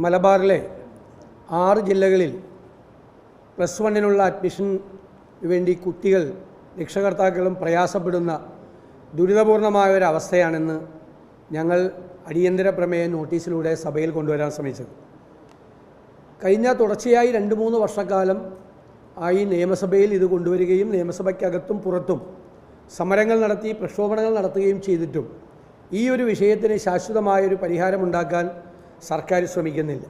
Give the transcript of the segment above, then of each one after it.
മലബാറിലെ 6 ജില്ലകളിൽ +1 അഡ്മിഷന് വേണ്ടി കുട്ടികൾ രക്ഷകർത്താക്കളും പ്രയാസപ്പെടുന്ന ദുരിതപൂർണമായ ഒരു അവസ്ഥയാണെന്ന് ഞങ്ങൾ അടിയന്തര പ്രമേയ നോട്ടീസിലൂടെ സഭയിൽ കൊണ്ടുവരാൻ ശ്രമിച്ചത്. കഴിഞ്ഞ തുടർച്ചയായി 2-3 വർഷക്കാലം ആയി നിയമസഭയിൽ ഇത് കൊണ്ടുവരികയും നിയമസഭയ്ക്കകത്തും പുറത്തും സമരങ്ങൾ നടത്തി പ്രക്ഷോഭങ്ങൾ നടത്തുകയും ചെയ്തിട്ടും ഈ ഒരു വിഷയത്തിന് ശാശ്വതമായൊരു പരിഹാരമുണ്ടാക്കാൻ സർക്കാർ ശ്രമിക്കുന്നില്ല.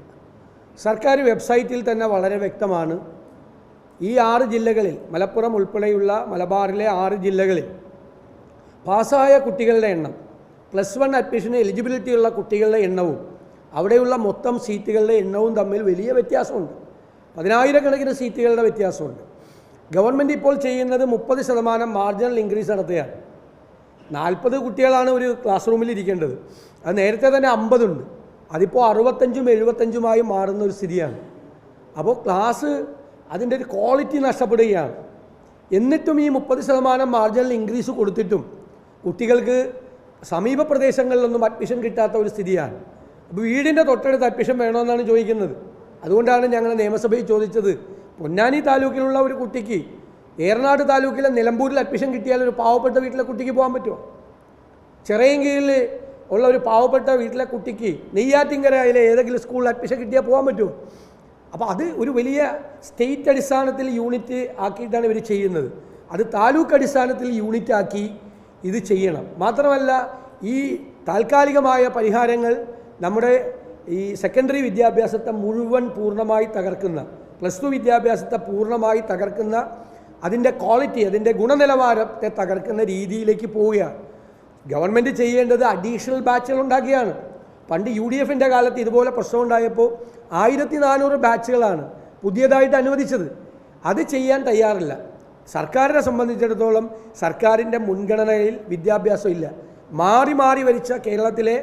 സർക്കാർ വെബ്സൈറ്റിൽ തന്നെ വളരെ വ്യക്തമാണ്, ഈ 6 ജില്ലകളിൽ മലപ്പുറം ഉൾപ്പെടെയുള്ള മലബാറിലെ 6 ജില്ലകളിൽ പാസ്സായ കുട്ടികളുടെ എണ്ണം, +1 അഡ്മിഷന് എലിജിബിലിറ്റിയുള്ള കുട്ടികളുടെ എണ്ണവും അവിടെയുള്ള മൊത്തം സീറ്റുകളുടെ എണ്ണവും തമ്മിൽ വലിയ വ്യത്യാസമുണ്ട്. 10,000-കണക്കിന് സീറ്റുകളുടെ വ്യത്യാസമുണ്ട്. ഗവൺമെൻറ് ഇപ്പോൾ ചെയ്യുന്നത് 30% മാർജിനൽ ഇൻക്രീസ് നടത്തുകയാണ്. 40 കുട്ടികളാണ് ഒരു ക്ലാസ് റൂമിൽ ഇരിക്കേണ്ടത്, അത് നേരത്തെ തന്നെ 50 ഉണ്ട്, അതിപ്പോൾ 65-ഉം 75-ഉമായി മാറുന്ന ഒരു സ്ഥിതിയാണ്. അപ്പോൾ ക്ലാസ് അതിൻ്റെ ഒരു ക്വാളിറ്റി നഷ്ടപ്പെടുകയാണ്. എന്നിട്ടും ഈ 30% മാർജിനൽ ഇൻക്രീസ് കൊടുത്തിട്ടും കുട്ടികൾക്ക് സമീപ പ്രദേശങ്ങളിലൊന്നും അഡ്മിഷൻ കിട്ടാത്ത ഒരു സ്ഥിതിയാണ്. അപ്പോൾ വീടിൻ്റെ തൊട്ടടുത്ത് അഡ്മിഷൻ വേണമെന്നാണ് ചോദിക്കുന്നത്. അതുകൊണ്ടാണ് ഞങ്ങൾ നിയമസഭയിൽ ചോദിച്ചത്, പൊന്നാനി താലൂക്കിലുള്ള ഒരു കുട്ടിക്ക് ഏറനാട് താലൂക്കിലെ നിലമ്പൂരിൽ അഡ്മിഷൻ കിട്ടിയാൽ ഒരു പാവപ്പെട്ട വീട്ടിലെ കുട്ടിക്ക് പോകാൻ പറ്റുമോ? ചിറയൻകീഴിൽ ഉള്ള ഒരു പാവപ്പെട്ട വീട്ടിലെ കുട്ടിക്ക് നെയ്യാറ്റിൻകരയിലെ ഏതെങ്കിലും സ്കൂളിൽ അഡ്മിഷൻ കിട്ടിയാൽ പോകാൻ പറ്റുമോ? അപ്പോൾ അത് ഒരു വലിയ സ്റ്റേറ്റ് അടിസ്ഥാനത്തിൽ യൂണിറ്റ് ആക്കിയിട്ടാണ് ഇവർ ചെയ്യുന്നത്. അത് താലൂക്ക് അടിസ്ഥാനത്തിൽ യൂണിറ്റ് ആക്കി ഇത് ചെയ്യണം. മാത്രമല്ല, ഈ താൽക്കാലികമായ പരിഹാരങ്ങൾ നമ്മുടെ ഈ സെക്കൻഡറി വിദ്യാഭ്യാസത്തെ മുഴുവൻ പൂർണ്ണമായി തകർക്കുന്ന, +2 വിദ്യാഭ്യാസത്തെ പൂർണ്ണമായി തകർക്കുന്ന, അതിൻ്റെ ക്വാളിറ്റി, അതിൻ്റെ ഗുണനിലവാരത്തെ തകർക്കുന്ന രീതിയിലേക്ക് പോവുകയാണ്. ഗവൺമെൻറ് ചെയ്യേണ്ടത് അഡീഷണൽ ബാച്ചുകൾ ഉണ്ടാക്കിയാണ്. പണ്ട് UDFൻ്റെ കാലത്ത് ഇതുപോലെ പ്രശ്നം ഉണ്ടായപ്പോൾ 1400 ബാച്ചുകളാണ് പുതിയതായിട്ട് അനുവദിച്ചത്. അത് ചെയ്യാൻ തയ്യാറില്ല. സർക്കാരിനെ സംബന്ധിച്ചിടത്തോളം സർക്കാരിൻ്റെ മുൻഗണനയിൽ വിദ്യാഭ്യാസം ഇല്ല. മാറി മാറി ഭരിച്ച കേരളത്തിലെ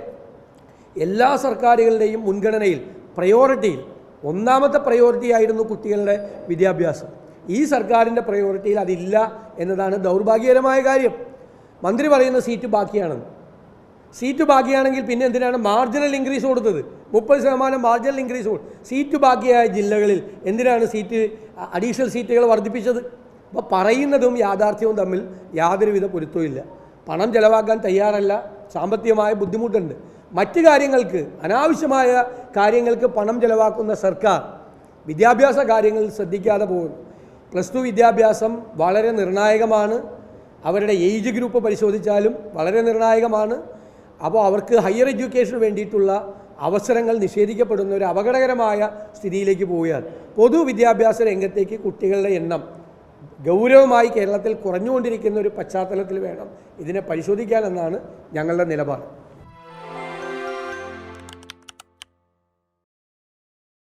എല്ലാ സർക്കാരുകളുടെയും മുൻഗണനയിൽ, പ്രയോറിറ്റിയിൽ ഒന്നാമത്തെ പ്രയോറിറ്റി ആയിരുന്നു കുട്ടികളുടെ വിദ്യാഭ്യാസം. ഈ സർക്കാരിൻ്റെ പ്രയോറിറ്റിയിൽ അതില്ല എന്നതാണ് ദൗർഭാഗ്യകരമായ കാര്യം. മന്ത്രി പറയുന്ന സീറ്റ് ബാക്കിയാണെന്ന്. സീറ്റ് ബാക്കിയാണെങ്കിൽ പിന്നെ എന്തിനാണ് മാർജിനൽ ഇൻക്രീസ് കൊടുത്തത്? 30% മാർജിനൽ ഇൻക്രീസ് സീറ്റ് ബാക്കിയായ ജില്ലകളിൽ എന്തിനാണ് അഡീഷണൽ സീറ്റുകൾ വർദ്ധിപ്പിച്ചത്? അപ്പോൾ പറയുന്നതും യാഥാർത്ഥ്യവും തമ്മിൽ യാതൊരുവിധ പൊരുത്തവും. പണം ചെലവാക്കാൻ തയ്യാറല്ല, സാമ്പത്തികമായ ബുദ്ധിമുട്ടുണ്ട്. മറ്റ് കാര്യങ്ങൾക്ക്, അനാവശ്യമായ കാര്യങ്ങൾക്ക് പണം ചെലവാക്കുന്ന സർക്കാർ വിദ്യാഭ്യാസ കാര്യങ്ങളിൽ ശ്രദ്ധിക്കാതെ പോകുന്നു. +2 വിദ്യാഭ്യാസം വളരെ നിർണായകമാണ്. അവരുടെ ഏജ് ഗ്രൂപ്പ് പരിശോധിച്ചാലും വളരെ നിർണായകമാണ്. അപ്പോൾ അവർക്ക് ഹയർ എഡ്യൂക്കേഷന് വേണ്ടിയിട്ടുള്ള അവസരങ്ങൾ നിഷേധിക്കപ്പെടുന്ന ഒരു അപകടകരമായ സ്ഥിതിയിലേക്ക് പോവുകയാണ്. പൊതുവിദ്യാഭ്യാസ രംഗത്തേക്ക് കുട്ടികളുടെ എണ്ണം ഗൗരവമായി കേരളത്തിൽ കുറഞ്ഞുകൊണ്ടിരിക്കുന്ന ഒരു പശ്ചാത്തലത്തിൽ വേണം ഇതിനെ പരിശോധിക്കാനെന്നാണ് ഞങ്ങളുടെ നിലപാട്.